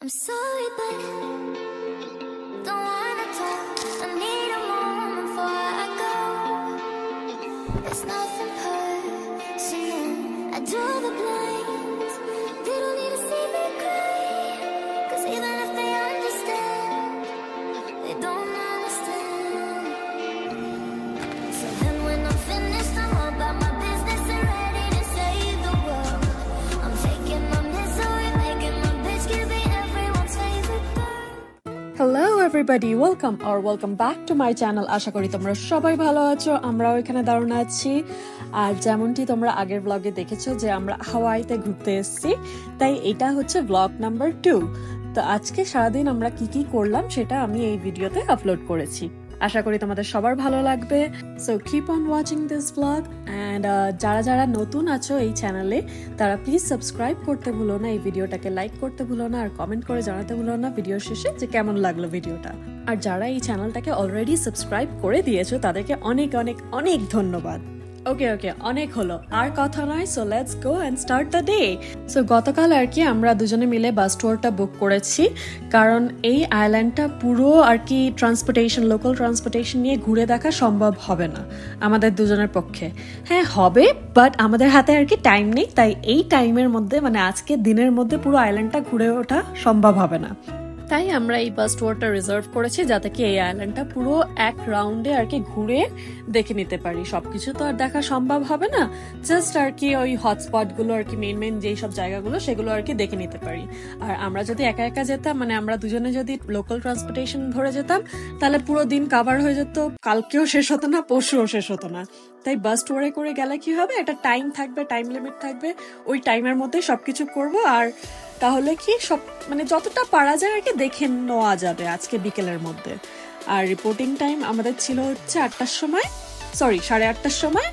I'm sorry, but don't wanna talk. I need a moment before I go. It's nothing personal. I draw the blinds. They don't need to see me cry. 'Cause even if they understand, they don't understand. So then when I'm finished, I'm all about my business and ready to save the world. I'm taking my misery, making my bitch give me everyone's favorite girl. Hello everybody, welcome back to my channel. আশা করি তোমরা সবাই ভালো আছো। আমরাও এখানে দারুণ আছি। আর যেমনটি তোমরা আগের ব্লগে দেখেছো যে আমরা হাওয়াইতে ঘুরতে এসেছি, তাই এটা হচ্ছে ব্লগ নাম্বার 2। তো আজকে সারাদিন আমরা কি করলাম সেটা আমি এই ভিডিওতে আপলোড করেছি। আশা করি তোমাদের সবার ভালো লাগবে। So keep on watching this blog and যারা নতুন আছো এই চ্যানেলে তারা প্লিজ সাবস্ক্রাইব করতে ভুলো না, এই ভিডিওটাকে লাইক করতে ভুলো না, আর কমেন্ট করে জানাতে ভুলো না ভিডিওর শেষে যে কেমন লাগলো ভিডিওটা। আর যারা এই চ্যানেলটাকে অলরেডি সাবস্ক্রাইব করে দিয়েছো তাদেরকে অনেক অনেক অনেক ধন্যবাদ। ওকে অনেক হলো, আর কথা নয়। So let's go and start the day. So গতকাল আর কি আমরা দুজনে মিলে বাস ট্যুরটা বুক করেছি, কারণ এই আইল্যান্ডটা পুরো আর কি লোকাল ট্রান্সপোর্টেশন নিয়ে ঘুরে দেখা সম্ভব হবে না আমাদের দুজনের পক্ষে। হ্যাঁ হবে, বাট আমাদের হাতে আর কি টাইম নেই, তাই এই টাইমের মধ্যে মানে আজকে দিনের মধ্যে পুরো আইল্যান্ডটা ঘুরে ওঠা সম্ভব হবে না। তাই আমরা এই বাস ট্যুরটা রিজার্ভ করেছি যাতে কি এই আইল্যান্ডটা পুরো এক রাউন্ডে আর কি ঘুরে দেখে নিতে পারি। সবকিছু তো আর দেখা সম্ভব হবে না, জাস্ট আর কি ওই হটস্পট গুলো আর কি মেন যেই সব জায়গাগুলো সেগুলো আর কি দেখে নিতে পারি। আর আমরা যদি একা যেতাম, মানে আমরা দুজনে যদি লোকাল ট্রান্সপোর্টেশন ধরে যেতাম, তাহলে পুরো দিন কাভার হয়ে যেত, কালকেও শেষ হতো না, পরশুও শেষ হতো না। তাই বাস ট্যুরে করে গেলে কি হবে, একটা টাইম থাকবে, টাইম লিমিট থাকবে, ওই টাইমের মধ্যে সবকিছু করব। আর তাহলে কি সব মানে যতটা পারা যায় আর কি দেখে নেওয়া যাবে আজকে বিকেলের মধ্যে। আর রিপোর্টিং টাইম আমাদের ছিল হচ্ছে 8টার সময়, 8:30টার সময়।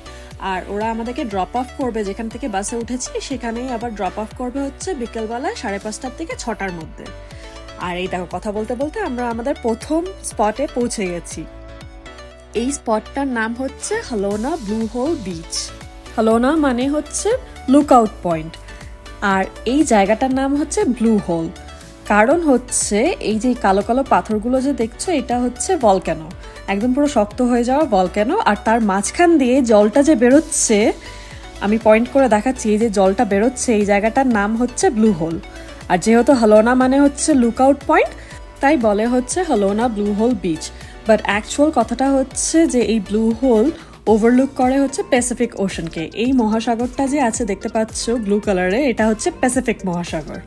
আর ওরা আমাদেরকে ড্রপ অফ করবে যেখান থেকে বাসে উঠেছি, সেখানেই আবার ড্রপ অফ করবে হচ্ছে বিকেলবেলা 5:30 থেকে 6টার মধ্যে। আর এই দেখো কথা বলতে বলতে আমরা আমাদের প্রথম স্পটে পৌঁছে গেছি। এই স্পটটার নাম হচ্ছে হালোনা ব্লু হোল বিচ। হালোনা মানে হচ্ছে লুক আউট পয়েন্ট, আর এই জায়গাটার নাম হচ্ছে ব্লু হোল। কারণ হচ্ছে এই যে কালো কালো পাথরগুলো যে দেখছো, এটা হচ্ছে ভলক্যানো, একদম পুরো শক্ত হয়ে যাওয়া ভলক্যানো। আর তার মাঝখান দিয়ে জলটা যে বেরোচ্ছে, আমি পয়েন্ট করে দেখাচ্ছি, এই যে জলটা বেরোচ্ছে এই জায়গাটার নাম হচ্ছে ব্লু হোল। আর যেহেতু হালোনা মানে হচ্ছে লুক আউট পয়েন্ট, তাই বলে হচ্ছে হালোনা blue hole beach. But actual কথাটা হচ্ছে যে এই ব্লু হোল ওভারলুক করে হচ্ছে প্যাসিফিক ওশানকে। এই মহাসাগরটা যে আছে দেখতে পাচ্ছ ব্লু কালারে, এটা হচ্ছে প্যাসিফিক মহাসাগর।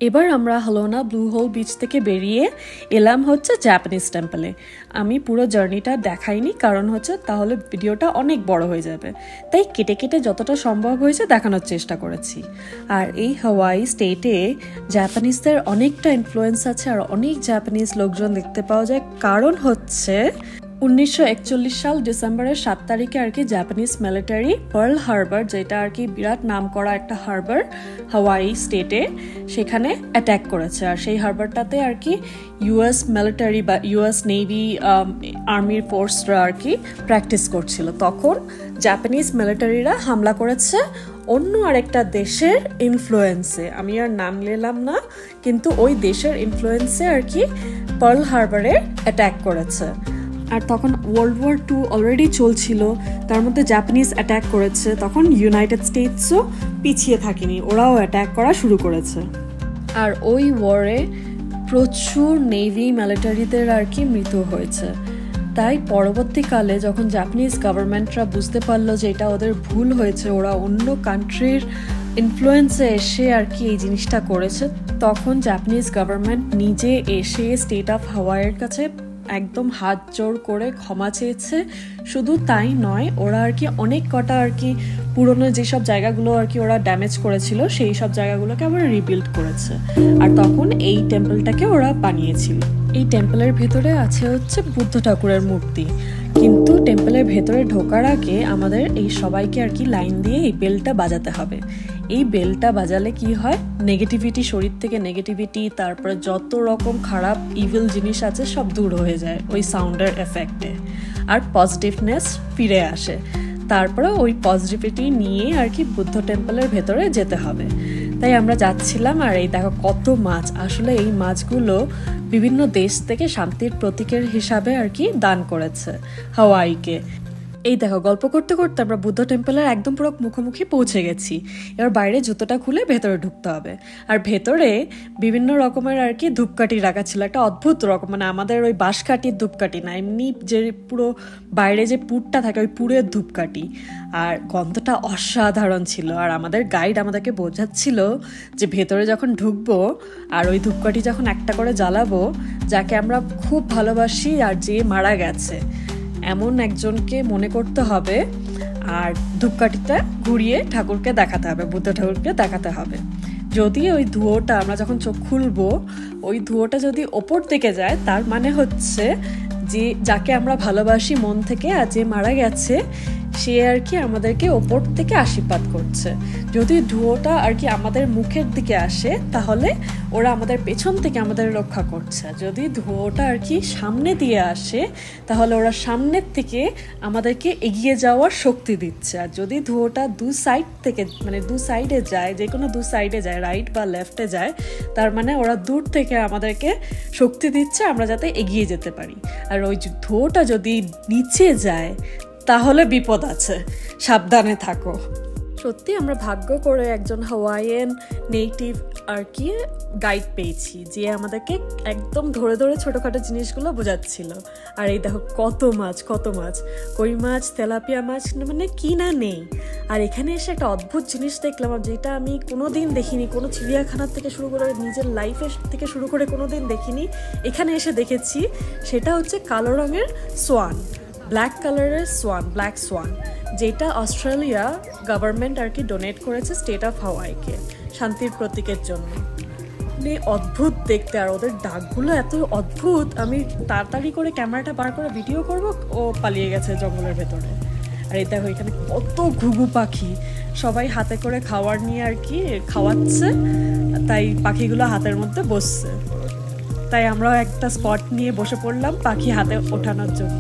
এবার আমরা হালোনা ব্লু হোল বিচ থেকে বেরিয়ে এলাম হচ্ছে জাপানিজ টেম্পলে। আমি পুরো জার্নিটা দেখাইনি, কারণ হচ্ছে তাহলে ভিডিওটা অনেক বড় হয়ে যাবে, তাই কেটে যতটা সম্ভব হয়েছে দেখানোর চেষ্টা করেছি। আর এই হাওয়াই স্টেটে জাপানিজদের অনেকটা ইনফ্লুয়েন্স আছে, আর অনেক জাপানিজ লোকজন দেখতে পাওয়া যায়। কারণ হচ্ছে 1941 সাল ডিসেম্বরের 7 তারিখে আর কি জাপানিজ মিলিটারি পার্ল হারবার, যেটা আর কি বিরাট নাম করা একটা হারবার হাওয়াই স্টেটে, সেখানে অ্যাটাক করেছে। আর সেই হারবারটাতে আর কি ইউএস মিলিটারি বা ইউএস নেভি আর্মির ফোর্সরা আর কি প্র্যাকটিস করছিল। তখন জাপানিজ মিলিটারিরা হামলা করেছে অন্য আরেকটা দেশের ইনফ্লুয়েন্সে, আমি আর নাম নিলাম না, কিন্তু ওই দেশের ইনফ্লুয়েন্সে আর কি পার্ল হারবারে অ্যাটাক করেছে। আর তখন ওয়ার্ল্ড ওয়ার 2 অলরেডি চলছিল, তার মধ্যে জাপানিজ অ্যাটাক করেছে। তখন ইউনাইটেড স্টেটসও পিছিয়ে থাকেনি, ওরাও অ্যাটাক করা শুরু করেছে। আর ওই ওয়ারে প্রচুর নেভি মিলিটারিদের আর কি মৃত্যু হয়েছে। তাই পরবর্তীকালে যখন জাপানিজ গভর্নমেন্টরা বুঝতে পারলো যে এটা ওদের ভুল হয়েছে, ওরা অন্য কান্ট্রির ইনফ্লুয়েন্সে এসে আর কি এই জিনিসটা করেছে, তখন জাপানিজ গভর্নমেন্ট নিজে এসে স্টেট অফ হাওয়াইয়ের কাছে একদম হাত জোড় করে ক্ষমা চেয়েছে। শুধু তাই নয়, ওরা আর কি অনেক কটা আর কি পুরনো যেসব জায়গাগুলো আর কি ওরা ড্যামেজ করেছিল, সেই সব জায়গাগুলোকে আবার রিবিল্ড করেছে। আর তখন এই টেম্পলটাকে ওরা বানিয়েছিল। এই টেম্পলের ভিতরে আছে হচ্ছে বুদ্ধ ঠাকুরের মূর্তি। কিন্তু টেম্পলের ভেতরে ঢোকার আগে আমাদের এই সবাইকে আর কি লাইন দিয়ে এই বেলটা বাজাতে হবে। এই বেলটা বাজালে কি হয়, নেগেটিভিটি, শরীর থেকে নেগেটিভিটি, তারপরে যত রকম খারাপ ইভিল জিনিস আছে সব দূর হয়ে যায় ওই সাউন্ডের এফেক্টে, আর পজিটিভনেস ফিরে আসে। তারপরে ওই পজিটিভিটি নিয়ে আর কি বুদ্ধ টেম্পলের ভেতরে যেতে হবে। তাই আমরা যাচ্ছিলাম, আর এই দেখো কত মাছ। আসলে এই মাছগুলো বিভিন্ন দেশ থেকে শান্তির প্রতীকের হিসাবে আর কি দান করেছে হাওয়াইকে। এই দেখো গল্প করতে করতে আমরা বুদ্ধ টেম্পলের একদম পুরো মুখোমুখি পৌঁছে গেছি। এবার বাইরে জুতোটা খুলে ভেতরে ঢুকতে হবে। আর ভেতরে বিভিন্ন রকমের আর কি ধূপকাঠি রাখা ছিল, একটা অদ্ভুত রকম, মানে আমাদের ওই বাঁশকাঠির ধূপকাঠি না, এমনি যে পুরো বাইরে যে পুরটা থাকে ওই পুরের ধূপকাঠি। আর গন্ধটা অসাধারণ ছিল। আর আমাদের গাইড আমাদেরকে বোঝাচ্ছিল যে ভেতরে যখন ঢুকবো আর ওই ধূপকাঠি যখন একটা করে জ্বালাবো, যাকে আমরা খুব ভালোবাসি আর যে মারা গেছে এমন একজনকে মনে করতে হবে, আর ধূপকাঠিটা ঘুরিয়ে ঠাকুরকে দেখাতে হবে, বুদ্ধ ঠাকুরকে দেখাতে হবে। যদি ওই ধুয়োটা আমরা যখন চোখ খুলবো, ওই ধুয়োটা যদি ওপর দিকে যায়, তার মানে হচ্ছে যে যাকে আমরা ভালোবাসি মন থেকে আর যে মারা গেছে সে আর কি আমাদেরকে ওপর থেকে আশীর্বাদ করছে। যদি ধুয়োটা আর কি আমাদের মুখের দিকে আসে, তাহলে ওরা আমাদের পেছন থেকে আমাদের রক্ষা করছে। যদি ধুয়োটা আর কি সামনে দিয়ে আসে, তাহলে ওরা সামনের থেকে আমাদেরকে এগিয়ে যাওয়ার শক্তি দিচ্ছে। আর যদি ধুয়োটা দু সাইড থেকে, মানে দু সাইডে যায়, যে কোনো দু সাইডে যায়, রাইট বা লেফটে যায়, তার মানে ওরা দূর থেকে আমাদেরকে শক্তি দিচ্ছে আমরা যাতে এগিয়ে যেতে পারি। আর ওই ধুয়োটা যদি নিচে যায়, তাহলে বিপদ আছে, সাবধানে থাকো। সত্যি আমরা ভাগ্য করে একজন হাওয়াইয়ান নেটিভ আর কি গাইড পেয়েছি, যে আমাদেরকে একদম ধরে ধরে ছোটোখাটো জিনিসগুলো বোঝাচ্ছিল। আর এই দেখো কত মাছ, কত মাছ, কই মাছ, তেলাপিয়া মাছ, মানে কি না নেই। আর এখানে এসে একটা অদ্ভুত জিনিস দেখলাম, যেটা আমি কোনোদিন দেখিনি, কোনো চিড়িয়াখানার থেকে শুরু করে নিজের লাইফের থেকে শুরু করে কোনোদিন দেখিনি, এখানে এসে দেখেছি। সেটা হচ্ছে কালো রঙের সোয়ান, ব্ল্যাক কালারের সোয়ান, ব্ল্যাক সোয়ান, যেটা অস্ট্রেলিয়া গভর্নমেন্ট আর কি ডোনেট করেছে স্টেট অফ হাওয়াইকে শান্তির প্রতীকের জন্য। মানে অদ্ভুত দেখতে, আর ওদের ডাকগুলো এত অদ্ভুত। আমি তাড়াতাড়ি করে ক্যামেরাটা বার করে ভিডিও করব, ও পালিয়ে গেছে জঙ্গলের ভেতরে। আর এই দেখো এখানে কত ঘুঘু পাখি, সবাই হাতে করে খাবার নিয়ে আর কি খাওয়াচ্ছে, তাই পাখিগুলো হাতের মধ্যে বসছে। তাই আমরাও একটা স্পট নিয়ে বসে পড়লাম পাখি হাতে ওঠানোর জন্য।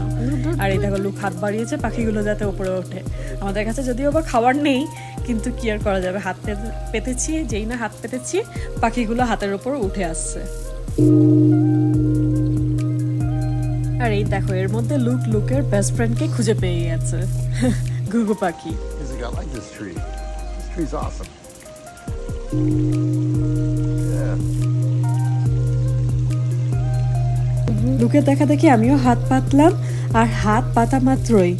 আর এই দেখো লোক হাত বাড়িয়েছে পাখিগুলো যাতে উপরে ওঠে। আমাদের কাছে যদিও বা খাবার নেই, কিন্তু কি আর করা যাবে, হাত পেতেছি, যেই না হাত পেতেছি পাখিগুলো হাতের উপর উঠে আসছে। আর এই দেখো এর মধ্যে লুকের বেস্ট ফ্রেন্ডকে খুঁজে পেয়ে গেছে, ঘুঘু পাখি। লুকে দেখা দেখি আমিও হাত পাতলাম, আর হাত পাতা মাত্রই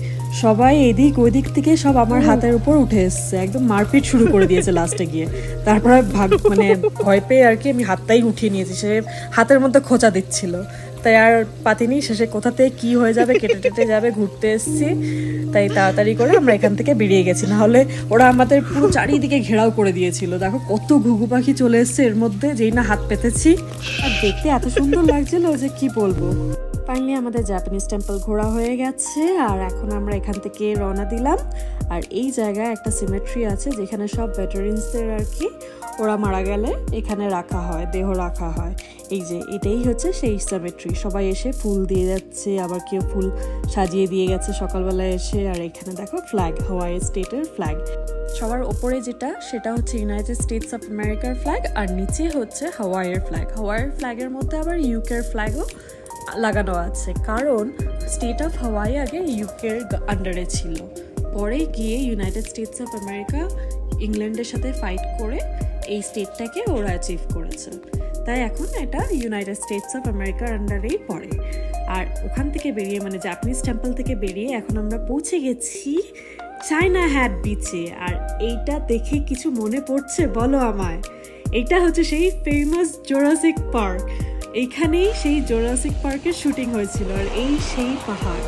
সবাই এদিক ওইদিক থেকে সব আমার হাতের উপর উঠে এসছে, একদম মারপিট শুরু করে দিয়েছে লাস্টে গিয়ে। তারপরে মানে ভয় পেয়ে আর কি আমি হাতটাই উঠিয়ে নিয়েছি, সে হাতের মধ্যে খোঁচা দিচ্ছিল, তাই আর পাতিনি। শেষে কোথাতে কি হয়ে যাবে, কেটে টেটে যাবে, ঘুরতে এসছি, তাই তাড়াতাড়ি করে আমরা এখান থেকে বেরিয়ে গেছি, নাহলে ওরা আমাদের পুরো চারিদিকে ঘেরাও করে দিয়েছিল। দেখো কত ঘুঘু পাখি চলে এসছে এর মধ্যে, যেই না হাত পেতেছি। আর দেখতে এত সুন্দর লাগছিল যে কি বলবো। ফাইনালি আমাদের জাপানিজ টেম্পল ঘোরা হয়ে গেছে, আর এখন আমরা এখান থেকে রওনা দিলাম। আর এই জায়গায় একটা সিমেট্রি আছে, যেখানে সব ভেটারেন্সদের আর কি ওরা মারা গেলে এখানে রাখা হয়, দেহ রাখা হয়। এই যে এটাই হচ্ছে সেই সিমেট্রি। সবাই এসে ফুল দিয়ে যাচ্ছে, আবার কেউ ফুল সাজিয়ে দিয়ে গেছে সকালবেলায় এসে। আর এখানে দেখো ফ্ল্যাগ, হাওয়াই স্টেটের ফ্ল্যাগ। সবার ওপরে যেটা, সেটা হচ্ছে ইউনাইটেড স্টেটস অফ আমেরিকার ফ্ল্যাগ, আর নিচে হচ্ছে হাওয়াইয়ের ফ্ল্যাগ। হাওয়াইয়ের ফ্ল্যাগের মধ্যে আবার ইউকের ফ্ল্যাগও লাগানো আছে, কারণ স্টেট অফ হাওয়াই আগে ইউকের আন্ডারে ছিল, পরে গিয়ে ইউনাইটেড স্টেটস অফ আমেরিকা ইংল্যান্ডের সাথে ফাইট করে এই স্টেটটাকে ওরা অ্যাচিভ করেছে, তাই এখন এটা ইউনাইটেড স্টেটস অফ আমেরিকার আন্ডারেই পড়ে। আর ওখান থেকে বেরিয়ে, মানে জাপানিজ টেম্পল থেকে বেরিয়ে এখন আমরা পৌঁছে গেছি চায়না হ্যাট বিচে। আর এইটা দেখে কিছু মনে পড়ছে বলো আমায়? এটা হচ্ছে সেই ফেমাস জুরাসিক পার্ক, এইখানেই সেই জুরাসিক পার্কের শুটিং হয়েছিল। আর এই সেই পাহাড়,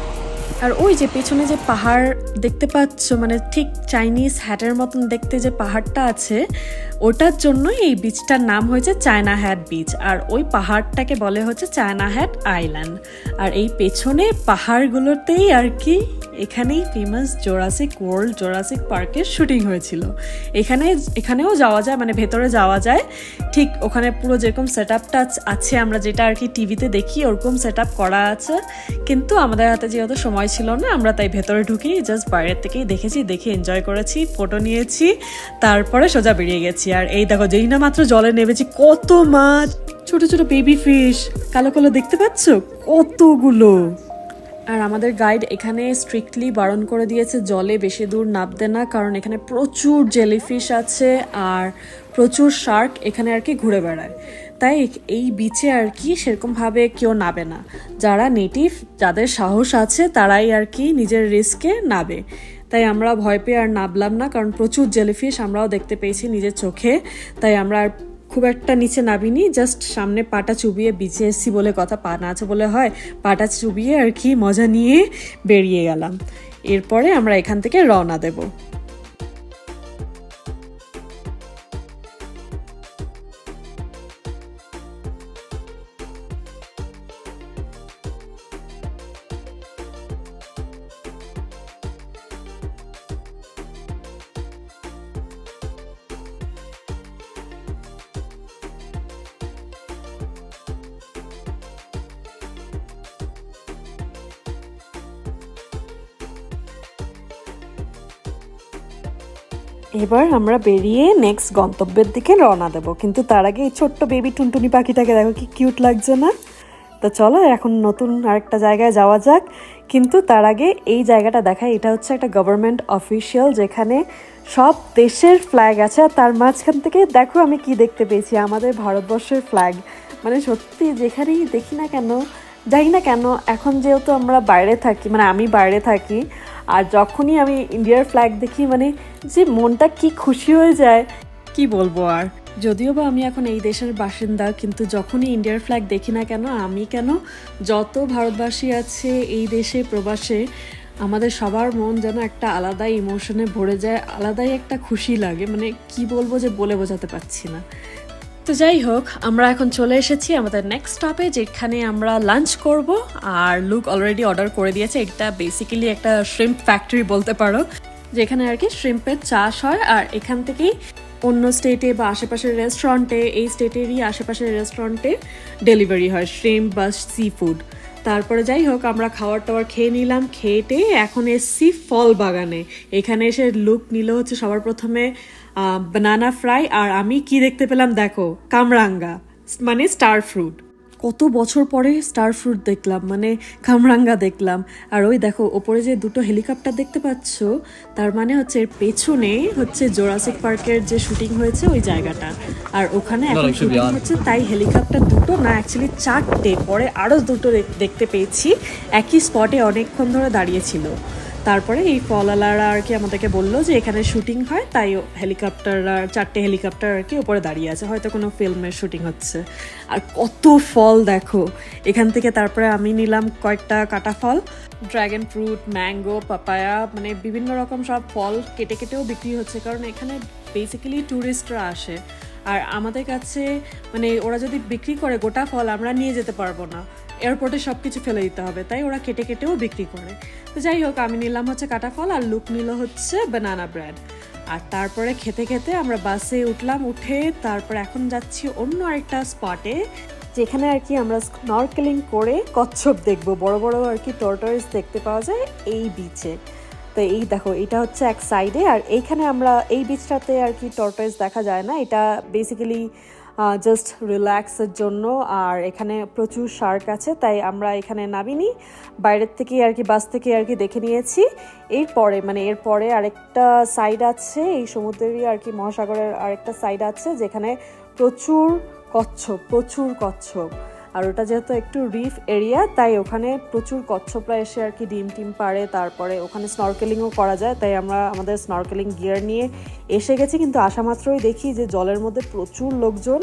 আর ওই যে পেছনে যে পাহাড় দেখতে পাচ্ছ, মানে ঠিক চাইনিজ হ্যাটের মতন দেখতে যে পাহাড়টা আছে, ওটার জন্য এই বিচটার নাম হয়েছে চায়না হ্যাট বিচ। আর ওই পাহাড়টাকে বলে হচ্ছে চায়না হ্যাট আইল্যান্ড। আর এই পেছনে পাহাড়গুলোতেই আর কি এখানেই ফেমাস জোরাসিক ওয়ার্ল্ড জোরাসিক পার্কের শুটিং হয়েছিল। এখানেও যাওয়া যায়, মানে ভেতরে যাওয়া যায়, ঠিক ওখানে পুরো যেরকম সেট আপটা আছে আমরা যেটা আর কি টিভিতে দেখি ওরকম সেট আপ করা আছে। কিন্তু আমাদের হাতে যেহেতু সময় ছিল না, আমরা তাই ভেতরে ঢুকি, জাস্ট বাইরের থেকেই দেখেছি, দেখে এনজয় করেছি, ফটো নিয়েছি, তারপরে সোজা বেরিয়ে গেছি। আর এই দেখো, যেই না মাত্র জলে নেমেছি, কত মাছ, ছোট ছোট বেবি ফিশ, কালো কালো দেখতে পাচ্ছ কতগুলো। আর আমাদের গাইড এখানে স্ট্রিক্টলি বারণ করে দিয়েছে জলে বেশি দূর নামতে না, কারণ এখানে প্রচুর জেলিফিশ আছে আর প্রচুর শার্ক এখানে আর কি ঘুরে বেড়ায়। তাই এই বিচে আর কি সেরকমভাবে কেউ নাবে না, যারা নেটিভ, যাদের সাহস আছে তারাই আর কি নিজের রিস্কে নাবে। তাই আমরা ভয় পেয়ে আর নামলাম না, কারণ প্রচুর জেলিফিশ আমরাও দেখতে পেয়েছি নিজের চোখে। তাই আমরা আর খুব একটা নিচে নাবিনি, জাস্ট সামনে পাটা চুবিয়ে বিচে এসছি বলে কথা, পা না আছে বলে হয়, পাটা চুবিয়ে আর কি মজা নিয়ে বেরিয়ে গেলাম। এরপরে আমরা এখান থেকে রওনা দেব। এবার আমরা বেরিয়ে নেক্সট গন্তব্যের দিকে রওনা দেবো, কিন্তু তার আগে এই ছোট্ট বেবি টুনটুনি পাখিটাকে দেখো কি কিউট লাগছে না? তো চলো এখন নতুন আরেকটা জায়গায় যাওয়া যাক, কিন্তু তার আগে এই জায়গাটা দেখায়। এটা হচ্ছে একটা গভর্নমেন্ট অফিসিয়াল, যেখানে সব দেশের ফ্ল্যাগ আছে। আর তার মাঝখান থেকে দেখো আমি কি দেখতে পেয়েছি, আমাদের ভারতবর্ষের ফ্ল্যাগ। মানে সত্যি যেখানেই দেখি না কেন, যাই না কেন, এখন যেহেতু আমরা বাইরে থাকি, মানে আমি বাইরে থাকি, আর যখনই আমি ইন্ডিয়ার ফ্ল্যাগ দেখি, মানে যে মনটা কি খুশি হয়ে যায় কি বলবো। আর যদিও বা আমি এখন এই দেশের বাসিন্দা, কিন্তু যখনই ইন্ডিয়ার ফ্ল্যাগ দেখি না কেন, আমি কেন, যত ভারতবাসী আছে এই দেশে প্রবাসে, আমাদের সবার মন যেন একটা আলাদাই ইমোশনে ভরে যায়, আলাদাই একটা খুশি লাগে, মানে কি বলবো যে বলে বোঝাতে পারছি না। তো যাই হোক, আমরা এখন চলে এসেছি আমাদের নেক্সট স্টপে, যেখানে আমরা লাঞ্চ করব। আর লুক অলরেডি অর্ডার করে দিয়েছে। এটা বেসিক্যালি একটা শ্রিম্প ফ্যাক্টরি বলতে পারো, যেখানে আর কি শ্রিম্পের চাষ হয়। আর এখান থেকেই অন্য স্টেটে বা আশেপাশের রেস্টুরেন্টে, এই স্টেটেরই আশেপাশের রেস্টুরেন্টে ডেলিভারি হয় শ্রিম্প বা সি ফুড। তারপরে যাই হোক, আমরা খাবার টাবার খেয়ে নিলাম, খেয়েটে এখন এসছি ফল বাগানে। এখানে এসে লুক নিল হচ্ছে সবার প্রথমে বানানা ফ্রাই, আর আমি কি দেখতে পেলাম দেখো, কামরাঙ্গা, মানে স্টার ফ্রুট। কত বছর পরে স্টার ফ্রুট দেখলাম, মানে কামরাঙ্গা দেখলাম। আর ওই দেখো ওপরে যে দুটো হেলিকপ্টার দেখতে পাচ্ছ, তার মানে হচ্ছে এর পেছনে হচ্ছে জোরাসিক পার্কের যে শুটিং হয়েছে ওই জায়গাটা। আর ওখানে এখন শুটিং হচ্ছে, তাই হেলিকপ্টার দুটো না, অ্যাকচুয়ালি চারটে, পরে আরও দুটো দেখতে পেয়েছি, একই স্পটে অনেকক্ষণ ধরে দাঁড়িয়েছিল। তারপরে এই ফলওয়ালারা আর কি আমাদেরকে বললো যে এখানে শুটিং হয়, তাই হেলিকপ্টার, চারটে হেলিকপ্টার আর কি উপরে দাঁড়িয়ে আছে, হয়তো কোনো ফিল্মের শুটিং হচ্ছে। আর কত ফল দেখো এখান থেকে। তারপরে আমি নিলাম কয়েকটা কাটা ফল, ড্রাগন ফ্রুট, ম্যাঙ্গো, পাপায়া, মানে বিভিন্ন রকম সব ফল কেটে কেটেও বিক্রি হচ্ছে, কারণ এখানে বেসিক্যালি ট্যুরিস্টরা আসে। আর আমাদের কাছে মানে ওরা যদি বিক্রি করে গোটা ফল, আমরা নিয়ে যেতে পারবো না, এয়ারপোর্টে সব কিছু ফেলে দিতে হবে, তাই ওরা কেটে কেটেও বিক্রি করে। তো যাই হোক, আমি নিলাম হচ্ছে কাটা ফল, আর লুক নিল হচ্ছে বানানা ব্রেড। আর তারপরে খেতে খেতে আমরা বাসে উঠলাম, উঠে তারপর এখন যাচ্ছি অন্য আরেকটা স্পটে, যেখানে আর কি আমরা স্নরকেলিং করে কচ্ছপ দেখবো, বড় বড় আর কি টর্টয়েস দেখতে পাওয়া যায় এই বিচে। তো এই দেখো, এটা হচ্ছে এক সাইডে, আর এইখানে আমরা এই বিচটাতে আর কি টর্টয়েস দেখা যায় না, এটা বেসিক্যালি জাস্ট রিল্যাক্সের জন্য। আর এখানে প্রচুর শার্ক আছে, তাই আমরা এখানে নামিনি, বাইরের থেকে আর কি বাস থেকে আর কি দেখে নিয়েছি। এরপরে আরেকটা সাইড আছে, এই সমুদ্রেরই আর কি মহাসাগরের আরেকটা সাইড আছে, যেখানে প্রচুর কচ্ছপ। আর ওটা যেহেতু একটু রিফ এরিয়া, তাই ওখানে প্রচুর কচ্ছপরা এসে আর কি ডিম টিম পারে, তারপরে ওখানে স্নরকেলিংও করা যায়। তাই আমরা আমাদের স্নরকেলিং গিয়ার নিয়ে এসে গেছি, কিন্তু আসা মাত্রই দেখি যে জলের মধ্যে প্রচুর লোকজন,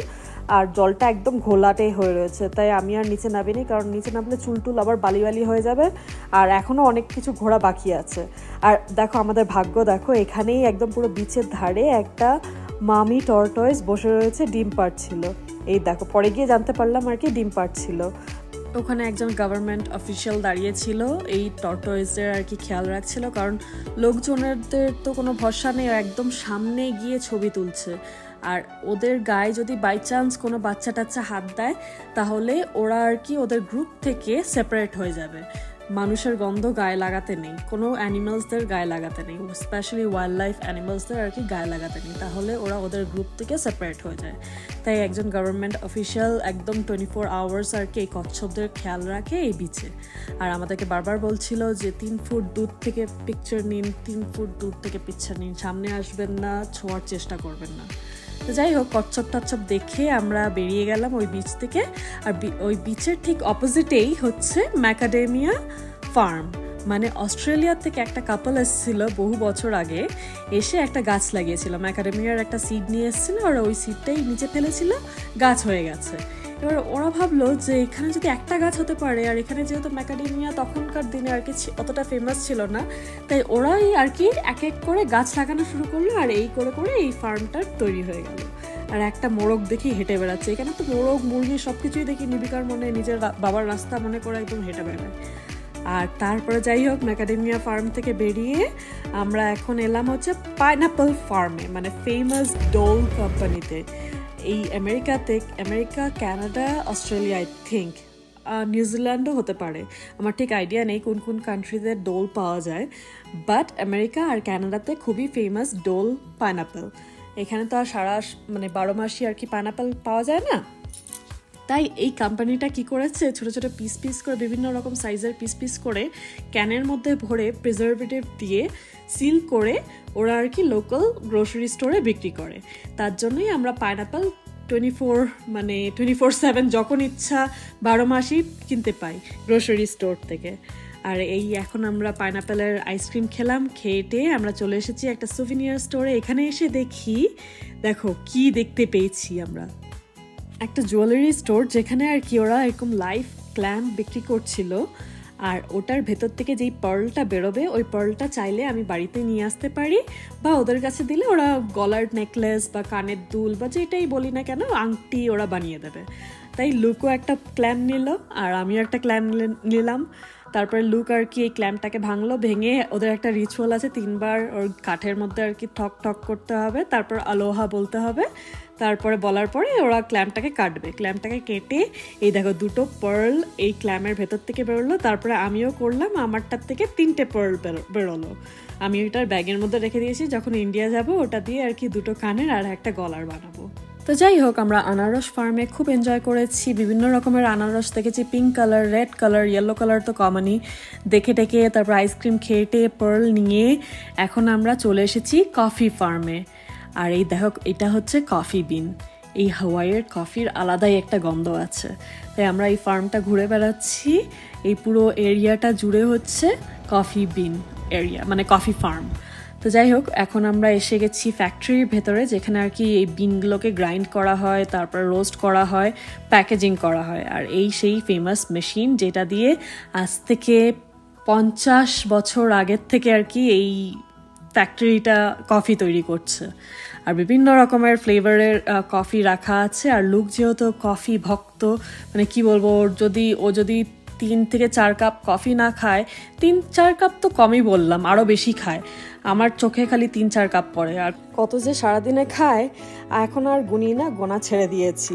আর জলটা একদম ঘোলাটে হয়ে রয়েছে, তাই আমি আর নিচে নামিনি, কারণ নিচে নামলে চুলটুল আবার বালি বালি হয়ে যাবে, আর এখনও অনেক কিছু ঘোরা বাকি আছে। আর দেখো আমাদের ভাগ্য, দেখো এখানেই একদম পুরো বিচের ধারে একটা মামি টর্টয়েস বসে রয়েছে, ডিম পাড়ছিল। এই দেখো, পরে গিয়ে জানতে পারলাম আর কি ডিম পাড়ছিল। ওখানে একজন গভর্নমেন্ট অফিসিয়াল দাঁড়িয়েছিল, এই টর্টয়েসের আর কি খেয়াল রাখছিল, কারণ লোকজনের তো কোনো ভরসা নেই, একদম সামনে গিয়ে ছবি তুলছে। আর ওদের গায়ে যদি বাই চান্স কোনো বাচ্চা টাচ্চা হাত দেয়, তাহলে ওরা আর কি ওদের গ্রুপ থেকে সেপারেট হয়ে যাবে। মানুষের গন্ধ গায়ে লাগাতে নেই, কোনো অ্যানিমালসদের গায়ে লাগাতে নেই, স্পেশালি ওয়াইল্ড লাইফ অ্যানিমালসদের আর কি গায়ে লাগাতে নেই, তাহলে ওরা ওদের গ্রুপ থেকে সেপারেট হয়ে যায়। তাই একজন গভর্নমেন্ট অফিসিয়াল একদম 24 আওয়ার্স আর কি এই কচ্ছপদের খেয়াল রাখে এই বিচে। আর আমাদেরকে বারবার বলছিল যে 3 ফুট দূর থেকে পিকচার নিন, 3 ফুট দূর থেকে পিকচার নিন, সামনে আসবেন না, ছোঁয়ার চেষ্টা করবেন না। তো যাই হোক, কচ্ছপ টচ্ছপ দেখে আমরা বেরিয়ে গেলাম ওই বিচ থেকে। আর ওই বিচের ঠিক অপোজিটেই হচ্ছে ম্যাকাডেমিয়া ফার্ম, মানে অস্ট্রেলিয়া থেকে একটা কাপল এসেছিল বহু বছর আগে, এসে একটা গাছ লাগিয়েছিল, ম্যাকাডেমিয়ার একটা সিড নিয়ে এসেছিল, আর ওই সিডটাই নিচে ফেলেছিল, গাছ হয়ে গেছে। এবার ওরা ভাবলো যে এখানে যদি একটা গাছ হতে পারে, আর এখানে যেহেতু ম্যাকাডেমিয়া তখনকার দিনে আর কি অতটা ফেমাস ছিল না, তাই ওরাই আর কি এক এক করে গাছ লাগানো শুরু করলো, আর এই করে করে এই ফার্মটার তৈরি হয়ে গেল। আর একটা মোরগ দেখি হেঁটে বেড়াচ্ছে, এখানে তো মোরগ মুরগি সব কিছুই দেখি নিবিকার মনে নিজের বাবার রাস্তা মনে করে একদম হেঁটে বেড়ায়। আর তারপরে যাই হোক, ম্যাকাডেমিয়া ফার্ম থেকে বেরিয়ে আমরা এখন এলাম হচ্ছে পাইনাপল ফার্মে, মানে ফেমাস ডোল কোম্পানিতে। এই America, Canada, Australia, I think নিউজিল্যান্ডও হতে পারে, আমার ঠিক আইডিয়া নেই কোন কোন কান্ট্রিতে ডোল পাওয়া যায়, বাট আমেরিকা আর কানাডাতে খুবই ফেমাস ডোল পাইনাপল। এখানে তো আর মানে 12 মাসই আর কি পাইনাপল পাওয়া যায় না, তাই এই কোম্পানিটা কি করেছে, ছোট ছোট পিস পিস করে বিভিন্ন রকম সাইজের পিস পিস করে ক্যানের মধ্যে ভরে প্রিজারভেটিভ দিয়ে সিল করে ওরা আর কি লোকাল গ্রোসারি স্টোরে বিক্রি করে। তার জন্যই আমরা পাইনাপল 24/7 যখন ইচ্ছা 12 মাসই কিনতে পাই গ্রোসারি স্টোর থেকে। আর এই এখন আমরা পাইনাপেলের আইসক্রিম খেলাম, খেয়ে আমরা চলে এসেছি একটা সুভিনিয়ার স্টোরে। এখানে এসে দেখো কি দেখতে পেয়েছি আমরা, একটা জুয়েলারি স্টোর, যেখানে আর কি ওরা এরকম লাইভ ক্ল্যাম্প বিক্রি করছিল। আর ওটার ভেতর থেকে যেই পার্লটা বেরোবে, ওই পার্লটা চাইলে আমি বাড়িতে নিয়ে আসতে পারি, বা ওদের কাছে দিলে ওরা গলার নেকলেস বা কানের দুল বা যেটাই বলি না কেন আংটি ওরা বানিয়ে দেবে। তাই লুকও একটা ক্ল্যাম্প নিল, আর আমিও একটা ক্ল্যাম্প নিলাম। তারপরে লুক আর কি এই ক্ল্যাম্পটাকে ভাঙলো, ভেঙে ওদের একটা রিচুয়াল আছে, 3 বার ওর কাঠের মধ্যে আর কি ঠক ঠক করতে হবে, তারপর আলোহা বলতে হবে, তারপরে বলার পরে ওরা ক্ল্যাম্পটাকে কাটবে। ক্ল্যাম্পটাকে কেটে এই দেখো 2টো পার্ল এই ক্ল্যাম্পের ভেতর থেকে বেরোলো। তারপরে আমিও করলাম, আমারটার থেকে 3টে পার্ল বেরোলো। আমি ওইটার ব্যাগের মধ্যে রেখে দিয়েছি, যখন ইন্ডিয়া যাব ওটা দিয়ে আর কি 2টো কানের আর একটা গলার বানাবো। তো যাই হোক, আমরা আনারস ফার্মে খুব এনজয় করেছি, বিভিন্ন রকমের আনারস দেখেছি, pink colour, red colour, yellow colour তো কমনই, দেখে টেকে তারপর আইসক্রিম খেয়ে পার্ল নিয়ে এখন আমরা চলে এসেছি কফি ফার্মে। আর এই দেখো, এটা হচ্ছে কফি বিন। এই হাওয়াইয়ের কফির আলাদাই একটা গন্ধ আছে, তাই আমরা এই ফার্মটা ঘুরে বেড়াচ্ছি। এই পুরো এরিয়াটা জুড়ে হচ্ছে কফি বিন এরিয়া, মানে কফি ফার্ম। তো যাই হোক, এখন আমরা এসে গেছি ফ্যাক্টরির ভেতরে, যেখানে আর কি এই বিনগুলোকে গ্রাইন্ড করা হয়, তারপর রোস্ট করা হয়, প্যাকেজিং করা হয়। আর এই সেই ফেমাস মেশিন, যেটা দিয়ে আজ থেকে 50 বছর আগের থেকে আর কি এই ফ্যাক্টরিটা কফি তৈরি করছে। আর বিভিন্ন রকমের ফ্লেভারের কফি রাখা আছে। আর লুক যেহেতু কফি ভক্ত, মানে কি বলবো, ও যদি 3 থেকে 4 কাপ কফি না খায়, 3-4 কাপ তো কমই বললাম, আরও বেশি খায়। আমার চোখে খালি 3-4 কাপ পড়ে। আর কত যে সারাদিনে খায়, এখন আর গুনি না, গোনা ছেড়ে দিয়েছি।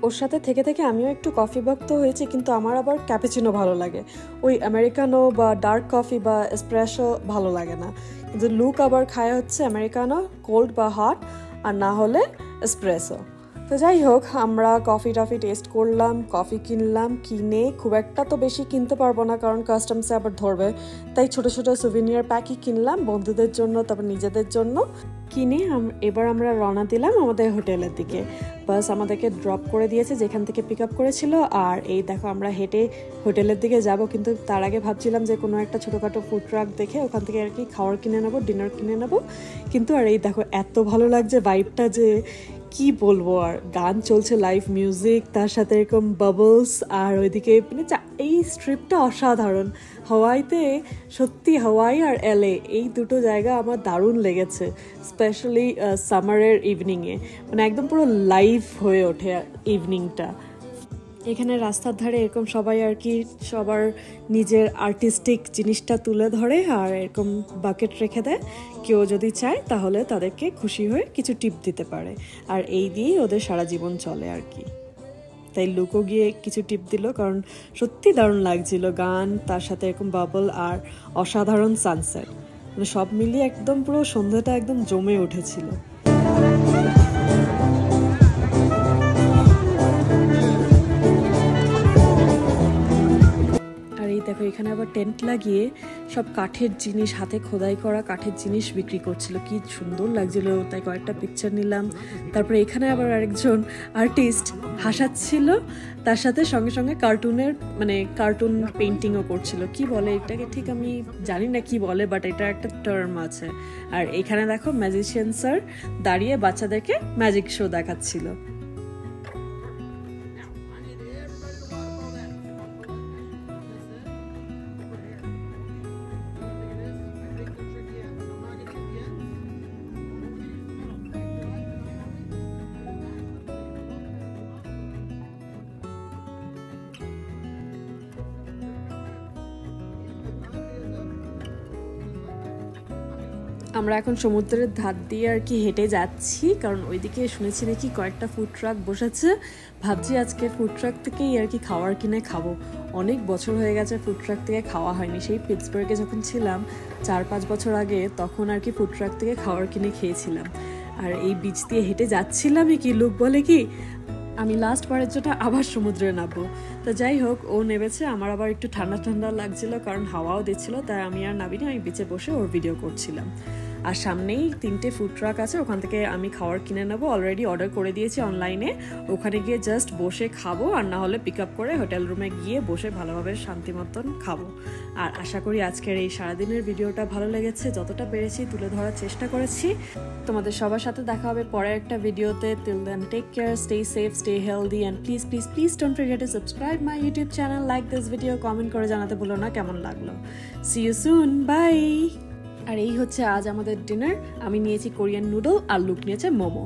ওর সাথে থেকে থেকে আমিও একটু কফি ভক্ত হয়েছি, কিন্তু আমার আবার ক্যাপুচিনো ভালো লাগে, ওই আমেরিকানো বা ডার্ক কফি বা এসপ্রেসো ভালো লাগে না। কিন্তু লুক আবার খায় হচ্ছে আমেরিকানো, কোল্ড বা হট, আর না হলে এসপ্রেসো। তো যাই হোক, আমরা কফি টেস্ট করলাম, কফি কিনলাম, কিনে খুব একটা তো বেশি কিনতে পারবো না, কারণ কাস্টমসে আবার ধরবে, তাই ছোট ছোট সুভিনিয়ার প্যাকই কিনলাম বন্ধুদের জন্য, তারপর নিজেদের জন্য কিনে এবার আমরা রওনা দিলাম আমাদের হোটেলের দিকে। বাস আমাদেরকে ড্রপ করে দিয়েছে যেখান থেকে পিক আপ করেছিল। আর এই দেখো, আমরা হেঁটে হোটেলের দিকে যাব, কিন্তু তার আগে ভাবছিলাম যে কোনো একটা ছোটোখাটো ফুড ট্রাক দেখে ওখান থেকে আর কি খাওয়ার কিনে নেবো, ডিনার কিনে নেবো। কিন্তু আর এই দেখো, এত ভালো লাগছে ভাইবটা, যে কি বলবো আর, গান চলছে, লাইভ মিউজিক, তার সাথে এরকম বাবলস, আর ওইদিকে মানে এই স্ট্রিপটা অসাধারণ। হাওয়াইতে সত্যি, হাওয়াই আর এলএ এই দুটো জায়গা আমার দারুণ লেগেছে, স্পেশালি সামারের ইভিনিংয়ে, মানে একদম পুরো লাইভ হয়ে ওঠে ইভিনিংটা। এখানে রাস্তার ধারে এরকম সবাই আর কি সবার নিজের আর্টিস্টিক জিনিসটা তুলে ধরে আর এরকম বাকেট রেখে দেয়, কেউ যদি চায় তাহলে তাদেরকে খুশি হয়ে কিছু টিপ দিতে পারে, আর এই দিয়েই ওদের সারা জীবন চলে আর কি। তাই লুকো গিয়ে কিছু টিপ দিল, কারণ সত্যি দারুণ লাগছিল গান, তার সাথে এরকম বাবল আর অসাধারণ সানসেট, মানে সব মিলিয়ে একদম পুরো সন্ধ্যাটা একদম জমে উঠেছিল। দেখো এখানে আবার টেন্ট লাগিয়ে সব কাঠের জিনিস, হাতে খোদাই করা কাঠের জিনিস বিক্রি করছিল, কি সুন্দর লাগছিল, তাই কয়েকটা পিকচার নিলাম। তারপরে এখানে আবার আরেকজন আর্টিস্ট হাসাচ্ছিল, তার সাথে সঙ্গে সঙ্গে কার্টুনের মানে কার্টুন পেইন্টিংও করছিল। কি বলে এটাকে ঠিক আমি জানি না কি বলে, বাট এটা একটা টার্ম আছে। আর এখানে দেখো ম্যাজিশিয়ান স্যার দাঁড়িয়ে বাচ্চাদেরকে ম্যাজিক শো দেখাচ্ছিল। আমরা এখন সমুদ্রের ধার দিয়ে আর কি হেঁটে যাচ্ছি, কারণ ওইদিকে শুনেছি নাকি কয়েকটা ফুড ট্রাক বসেছে। ভাবছি আজকে ফুড ট্রাক থেকেই আর কি খাবার কিনে খাবো। অনেক বছর হয়ে গেছে ফুড ট্রাক থেকে খাওয়া হয়নি, সেই পিটসবার্গে যখন ছিলাম 4-5 বছর আগে, তখন আর কি ফুড ট্রাক থেকে খাবার কিনে খেয়েছিলাম। আর এই বিচ দিয়ে হেঁটে যাচ্ছিলামই কি লোক বলে কি আমি লাস্ট বারের জন্য আবার সমুদ্রে নামবো। তো যাই হোক, ও নেমেছে, আমার আবার একটু ঠান্ডা ঠান্ডা লাগছিল কারণ হাওয়াও দিচ্ছিল, তাই আমি আর নামিনি, আমি বিচে বসে ওর ভিডিও করছিলাম। আর সামনেই 3টে ফুড ট্রাক আছে, ওখান থেকে আমি খাবার কিনে নেবো, অলরেডি অর্ডার করে দিয়েছি অনলাইনে। ওখানে গিয়ে জাস্ট বসে খাবো, আর না হলে পিক আপ করে হোটেল রুমে গিয়ে বসে ভালোভাবে শান্তি মতন খাবো। আর আশা করি আজকের এই সারাদিনের ভিডিওটা ভালো লেগেছে, যতটা পেরেছি তুলে ধরার চেষ্টা করেছি। তোমাদের সবার সাথে দেখা হবে পরের একটা ভিডিওতে। Till then take care, stay safe, stay healthy, and please please please don't forget to subscribe my YouTube channel, like this video, comment করে জানাতে ভুলো না কেমন লাগলো। See you soon, bye. আর এই হচ্ছে আজ আমাদের ডিনার। আমি নিয়েছি কোরিয়ান নুডল আর লুক নিয়েছে মোমো।